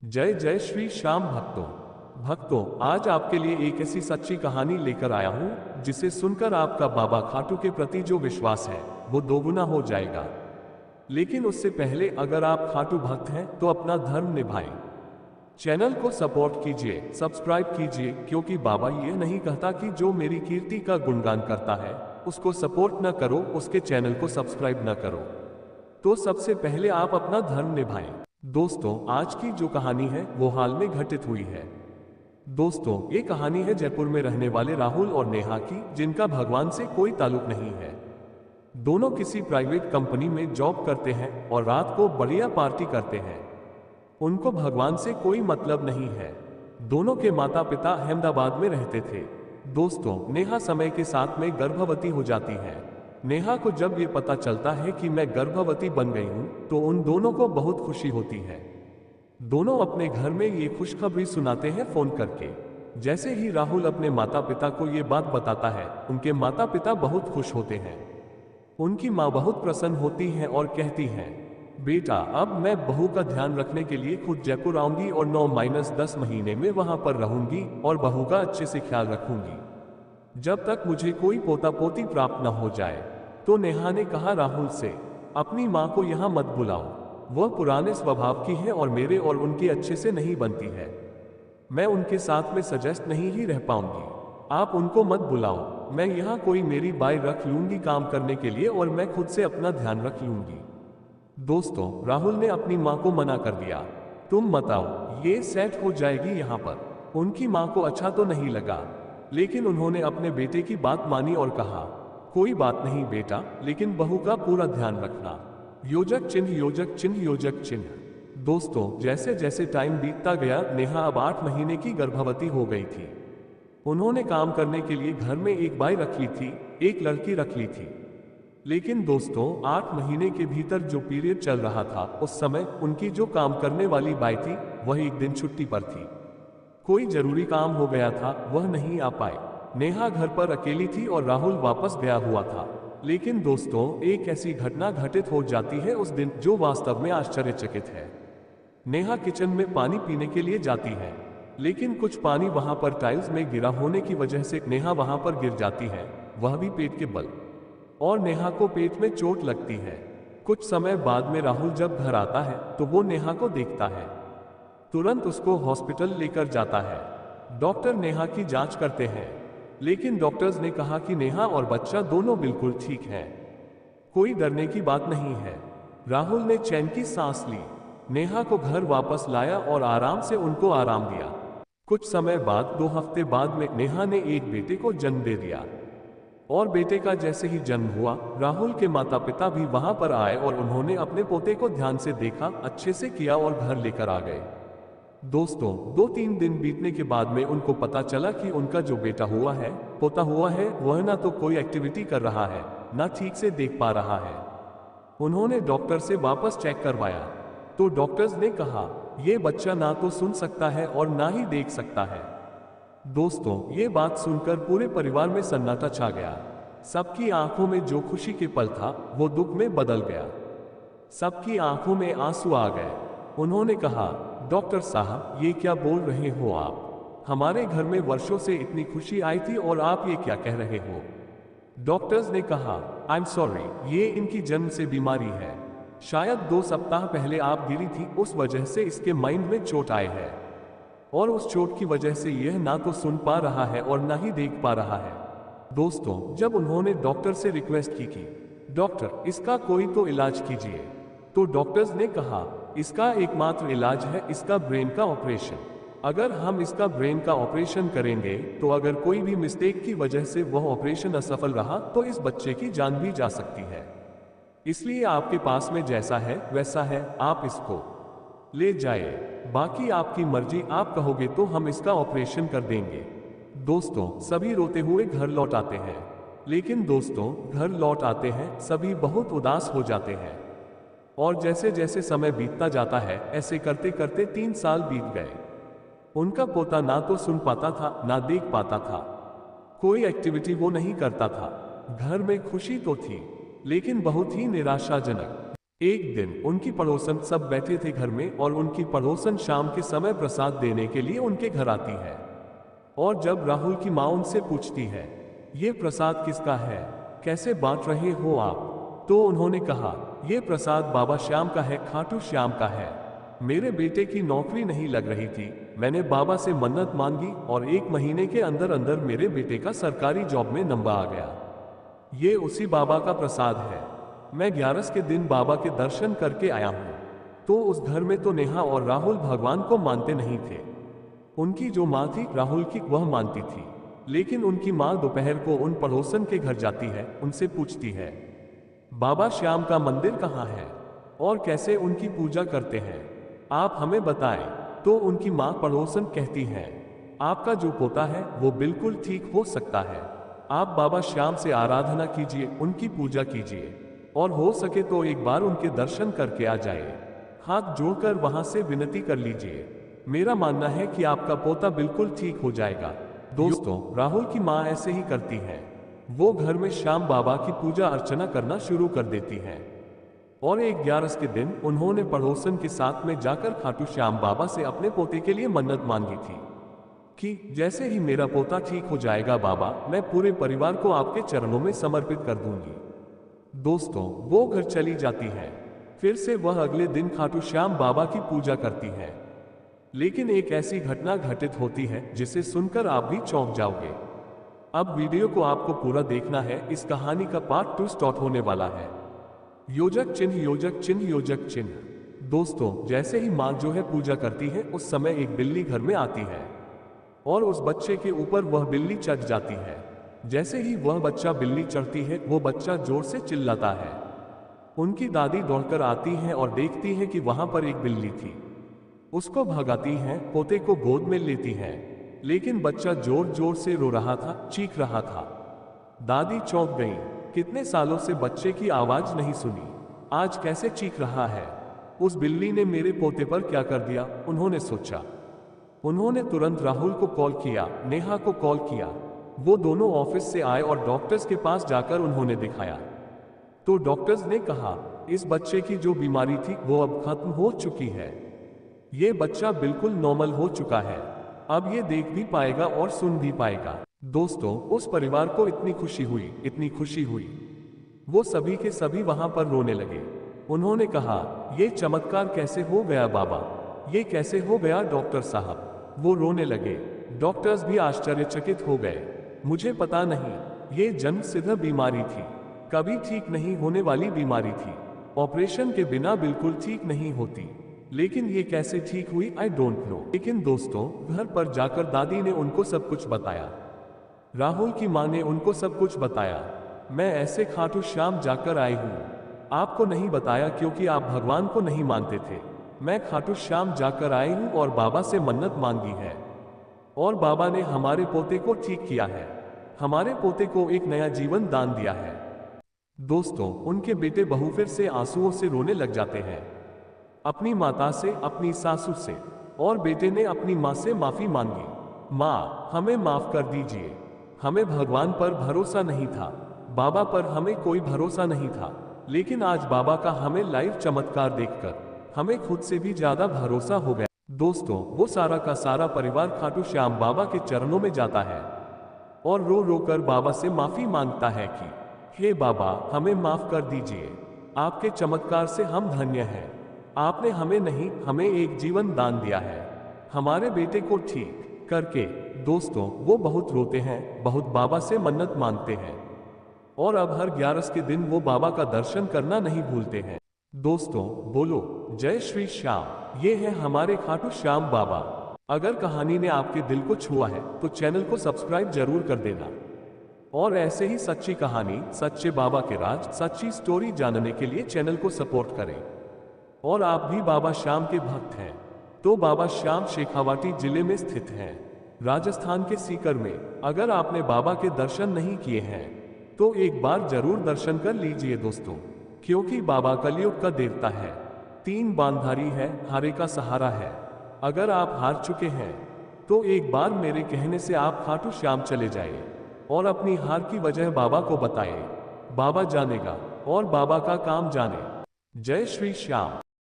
जय जय श्री श्याम भक्तों। आज आपके लिए एक ऐसी सच्ची कहानी लेकर आया हूं जिसे सुनकर आपका बाबा खाटू के प्रति जो विश्वास है वो दोगुना हो जाएगा। लेकिन उससे पहले अगर आप खाटू भक्त हैं तो अपना धर्म निभाएं। चैनल को सपोर्ट कीजिए, सब्सक्राइब कीजिए, क्योंकि बाबा ये नहीं कहता कि जो मेरी कीर्ति का गुणगान करता है उसको सपोर्ट न करो, उसके चैनल को सब्सक्राइब न करो। तो सबसे पहले आप अपना धर्म निभाएं। दोस्तों, आज की जो कहानी है वो हाल में घटित हुई है। दोस्तों, ये कहानी है जयपुर में रहने वाले राहुल और नेहा की, जिनका भगवान से कोई ताल्लुक नहीं है। दोनों किसी प्राइवेट कंपनी में जॉब करते हैं और रात को बढ़िया पार्टी करते हैं। उनको भगवान से कोई मतलब नहीं है। दोनों के माता पिता अहमदाबाद में रहते थे। दोस्तों, नेहा समय के साथ में गर्भवती हो जाती है। नेहा को जब ये पता चलता है कि मैं गर्भवती बन गई हूं तो उन दोनों को बहुत खुशी होती है। दोनों अपने घर में ये खुशखबरी सुनाते हैं फोन करके। जैसे ही राहुल अपने माता पिता को ये बात बताता है, उनके माता पिता बहुत खुश होते हैं। उनकी माँ बहुत प्रसन्न होती है और कहती हैं, बेटा, अब मैं बहू का ध्यान रखने के लिए खुद जयपुर आऊंगी और 9-10 महीने में वहां पर रहूंगी और बहू का अच्छे से ख्याल रखूंगी, जब तक मुझे कोई पोता पोती प्राप्त न हो जाए। तो नेहा ने कहा राहुल से, अपनी माँ को यहाँ मत बुलाओ, वह पुराने स्वभाव की है और मेरे और उनके अच्छे से नहीं बनती है। मैं उनके साथ में सजेस्ट नहीं ही रह पाऊंगी। आप उनको मत बुलाओ, मैं यहाँ कोई मेरी बाई रख लूंगी काम करने के लिए और मैं खुद से अपना ध्यान रख लूंगी। दोस्तों, राहुल ने अपनी माँ को मना कर दिया, तुम मत आओ, ये सेट हो जाएगी यहाँ पर। उनकी माँ को अच्छा तो नहीं लगा, लेकिन उन्होंने अपने बेटे की बात मानी और कहा, कोई बात नहीं बेटा, लेकिन बहू का पूरा ध्यान रखना। योजक चिन्ह योजक चिन्ह योजक चिन्ह। दोस्तों, जैसे जैसे टाइम बीतता गया, नेहा अब 8 महीने की गर्भवती हो गई थी। उन्होंने काम करने के लिए घर में एक बाई रख ली थी, एक लड़की रख ली थी। लेकिन दोस्तों, 8 महीने के भीतर जो पीरियड चल रहा था, उस समय उनकी जो काम करने वाली बाई थी वह एक दिन छुट्टी पर थी। कोई जरूरी काम हो गया था, वह नहीं आ पाए। नेहा घर पर अकेली थी और राहुल वापस गया हुआ था। लेकिन दोस्तों, एक ऐसी घटना घटित हो जाती है उस दिन जो वास्तव में आश्चर्यचकित है। नेहा किचन में पानी पीने के लिए जाती है, लेकिन कुछ पानी वहां पर टाइल्स में गिरा होने की वजह से नेहा वहां पर गिर जाती है, वह भी पेट के बल, और नेहा को पेट में चोट लगती है। कुछ समय बाद में राहुल जब घर आता है तो वो नेहा को देखता है, तुरंत उसको हॉस्पिटल लेकर जाता है। डॉक्टर नेहा की जांच करते हैं, लेकिन डॉक्टर्स ने कहा कि नेहा और बच्चा दोनों बिल्कुल ठीक हैं, कोई डरने की बात नहीं है। राहुल ने चैन की सांस ली, नेहा को घर वापस लाया और आराम से उनको आराम दिया। कुछ समय बाद, 2 हफ्ते बाद में नेहा ने एक बेटे को जन्म दे दिया। और बेटे का जैसे ही जन्म हुआ, राहुल के माता पिता भी वहां पर आए और उन्होंने अपने पोते को ध्यान से देखा, अच्छे से किया और घर लेकर आ गए। दोस्तों, 2-3 दिन बीतने के बाद में उनको पता चला कि उनका जो बेटा हुआ है, पोता हुआ है, वह ना तो कोई एक्टिविटी कर रहा है, ना ठीक से देख पा रहा है। उन्होंने डॉक्टर से वापस चेक करवाया तो डॉक्टर्स ने कहा, यह बच्चा ना तो सुन सकता है और ना ही देख सकता है। दोस्तों, ये बात सुनकर पूरे परिवार में सन्नाटा छा गया। सबकी आंखों में जो खुशी के पल था वो दुख में बदल गया। सबकी आंखों में आंसू आ गए। उन्होंने कहा, डॉक्टर साहब, ये क्या बोल रहे हो आप? हमारे घर में वर्षों से इतनी खुशी आई थी और आप ये क्या कह रहे हो? डॉक्टर्स ने कहा, आई एम सॉरी, ये इनकी जन्म से बीमारी है। शायद 2 सप्ताह पहले आप गिरी थी, उस वजह से इसके माइंड में चोट आई है, और उस चोट की वजह से यह ना तो सुन पा रहा है और ना ही देख पा रहा है। दोस्तों, जब उन्होंने डॉक्टर से रिक्वेस्ट की कि डॉक्टर, इसका कोई तो इलाज कीजिए, तो डॉक्टर्स ने कहा, इसका एकमात्र इलाज है इसका ब्रेन का ऑपरेशन। अगर हम इसका ब्रेन का ऑपरेशन करेंगे तो अगर कोई भी मिस्टेक की वजह से वह ऑपरेशन असफल रहा तो इस बच्चे की जान भी जा सकती है। इसलिए आपके पास में जैसा है वैसा है, आप इसको ले जाए, बाकी आपकी मर्जी, आप कहोगे तो हम इसका ऑपरेशन कर देंगे। दोस्तों, सभी रोते हुए घर लौट आते हैं। लेकिन दोस्तों, घर लौट आते हैं सभी बहुत उदास हो जाते हैं। और जैसे जैसे समय बीतता जाता है, ऐसे करते करते 3 साल बीत गए। उनका पोता ना तो सुन पाता था, ना देख पाता था, कोई एक्टिविटी वो नहीं करता था। घर में खुशी तो थी, लेकिन बहुत ही निराशाजनक। एक दिन उनकी पड़ोसन सब बैठे थे घर में और उनकी पड़ोसन शाम के समय प्रसाद देने के लिए उनके घर आती है। और जब राहुल की माँ उनसे पूछती है, ये प्रसाद किसका है, कैसे बांट रहे हो आप, तो उन्होंने कहा, ये प्रसाद बाबा श्याम का है, खाटू श्याम का है। मेरे बेटे की नौकरी नहीं लग रही थी, मैंने बाबा से मन्नत मांगी और 1 महीने के अंदर अंदर मेरे बेटे का सरकारी जॉब में नंबर आ गया। ये उसी बाबा का प्रसाद है। मैं 11 के दिन बाबा के दर्शन करके आया हूँ। तो उस घर में तो नेहा और राहुल भगवान को मानते नहीं थे। उनकी जो माँ थी राहुल की, वह मानती थी। लेकिन उनकी माँ दोपहर को उन पड़ोसन के घर जाती है, उनसे पूछती है, बाबा श्याम का मंदिर कहाँ है और कैसे उनकी पूजा करते हैं, आप हमें बताएं। तो उनकी माँ पड़ोसन कहती है, आपका जो पोता है वो बिल्कुल ठीक हो सकता है। आप बाबा श्याम से आराधना कीजिए, उनकी पूजा कीजिए और हो सके तो एक बार उनके दर्शन करके आ जाए। हाथ जोड़कर वहां से विनती कर लीजिए। मेरा मानना है कि आपका पोता बिल्कुल ठीक हो जाएगा। दोस्तों, राहुल की माँ ऐसे ही करती है। वो घर में श्याम बाबा की पूजा अर्चना करना शुरू कर देती है। और एक 11 के दिन उन्होंने पड़ोसन के साथ में जाकर खाटू श्याम बाबा से अपने पोते के लिए मन्नत मांगी थी कि जैसे ही मेरा पोता ठीक हो जाएगा बाबा, मैं पूरे परिवार को आपके चरणों में समर्पित कर दूंगी। दोस्तों, वो घर चली जाती है। फिर से वह अगले दिन खाटू श्याम बाबा की पूजा करती है। लेकिन एक ऐसी घटना घटित होती है जिसे सुनकर आप भी चौंक जाओगे। अब वीडियो को आपको पूरा देखना है। इस कहानी का पार्ट 2 स्टार्ट होने वाला है। योजक चिन्ह, योजक चिन्ह, योजक चिन्ह। दोस्तों, जैसे ही माँ जो है पूजा करती है, उस समय एक बिल्ली घर में आती है और उस बच्चे के ऊपर वह बिल्ली चढ़ जाती है। जैसे ही वह बच्चा बिल्ली चढ़ती है, वो बच्चा जोर से चिल्लाता है। उनकी दादी दौड़कर आती हैं और देखती हैं कि वहां पर एक बिल्ली थी। उसको भगाती हैं, पोते को गोद में लेती हैं, लेकिन बच्चा जोर जोर से रो रहा था, चीख रहा था। दादी चौंक गई। कितने सालों से बच्चे की आवाज नहीं सुनी, आज कैसे चीख रहा है। उस बिल्ली ने मेरे पोते पर क्या कर दिया, उन्होंने सोचा। उन्होंने तुरंत राहुल को कॉल किया, नेहा को कॉल किया। वो दोनों ऑफिस से आए और डॉक्टर्स के पास जाकर उन्होंने दिखाया। तो डॉक्टर्स ने कहा, इस बच्चे की जो बीमारी थी वो अब खत्म हो चुकी है। ये बच्चा बिल्कुल नॉर्मल हो चुका है। अब ये देख भी पाएगा और सुन भी पाएगा। दोस्तों, उस परिवार को इतनी खुशी हुई, इतनी खुशी हुई, वो सभी के सभी वहां पर रोने लगे। उन्होंने कहा, ये चमत्कार कैसे हो गया बाबा, ये कैसे हो गया डॉक्टर साहब। वो रोने लगे। डॉक्टर्स भी आश्चर्यचकित हो गए। मुझे पता नहीं, ये जन्म सिद्ध बीमारी थी, कभी ठीक नहीं होने वाली बीमारी थी, ऑपरेशन के बिना बिल्कुल ठीक नहीं होती, लेकिन ये कैसे ठीक हुई, आई डोंट नो। लेकिन दोस्तों, घर पर जाकर दादी ने उनको सब कुछ बताया। राहुल की माँ ने उनको सब कुछ बताया। मैं ऐसे खाटू श्याम जाकर आई हूँ, आपको नहीं बताया क्योंकि आप भगवान को नहीं मानते थे। मैं खाटू श्याम जाकर आई हूँ और बाबा से मन्नत मांगी है और बाबा ने हमारे पोते को ठीक किया है, हमारे पोते को एक नया जीवन दान दिया है। दोस्तों, उनके बेटे बहू फिर से आंसुओं से रोने लग जाते हैं, अपनी माता से, अपनी सासू से, और बेटे ने अपनी माँ से माफी मांगी। माँ, हमें माफ कर दीजिए, हमें भगवान पर भरोसा नहीं था, बाबा पर हमें कोई भरोसा नहीं था, लेकिन आज बाबा का हमें लाइव चमत्कार देखकर हमें खुद से भी ज्यादा भरोसा हो गया। दोस्तों, वो सारा का सारा परिवार खाटू श्याम बाबा के चरणों में जाता है और रो रो कर बाबा से माफी मांगता है कि हे बाबा, हमें माफ कर दीजिए, आपके चमत्कार से हम धन्य हैं। आपने हमें नहीं, हमें एक जीवन दान दिया है, हमारे बेटे को ठीक करके। दोस्तों, वो बहुत रोते हैं, बहुत बाबा से मन्नत मांगते हैं और अब हर 11 के दिन वो बाबा का दर्शन करना नहीं भूलते हैं। दोस्तों, बोलो जय श्री श्याम। ये है हमारे खाटू श्याम बाबा। अगर कहानी ने आपके दिल को छुआ है तो चैनल को सब्सक्राइब जरूर कर देना और ऐसे ही सच्ची कहानी, सच्चे बाबा के राज, सच्ची स्टोरी जानने के लिए चैनल को सपोर्ट करें। और आप भी बाबा श्याम के भक्त हैं तो बाबा श्याम शेखावाटी जिले में स्थित हैं, राजस्थान के सीकर में। अगर आपने बाबा के दर्शन नहीं किए हैं तो एक बार जरूर दर्शन कर लीजिए दोस्तों, क्योंकि बाबा कलयुग का देवता है, 3 बांधारी है, हारे का सहारा है। अगर आप हार चुके हैं तो एक बार मेरे कहने से आप खाटू श्याम चले जाइए और अपनी हार की वजह बाबा को बताइए, बाबा जानेगा और बाबा का काम जाने। जय श्री श्याम।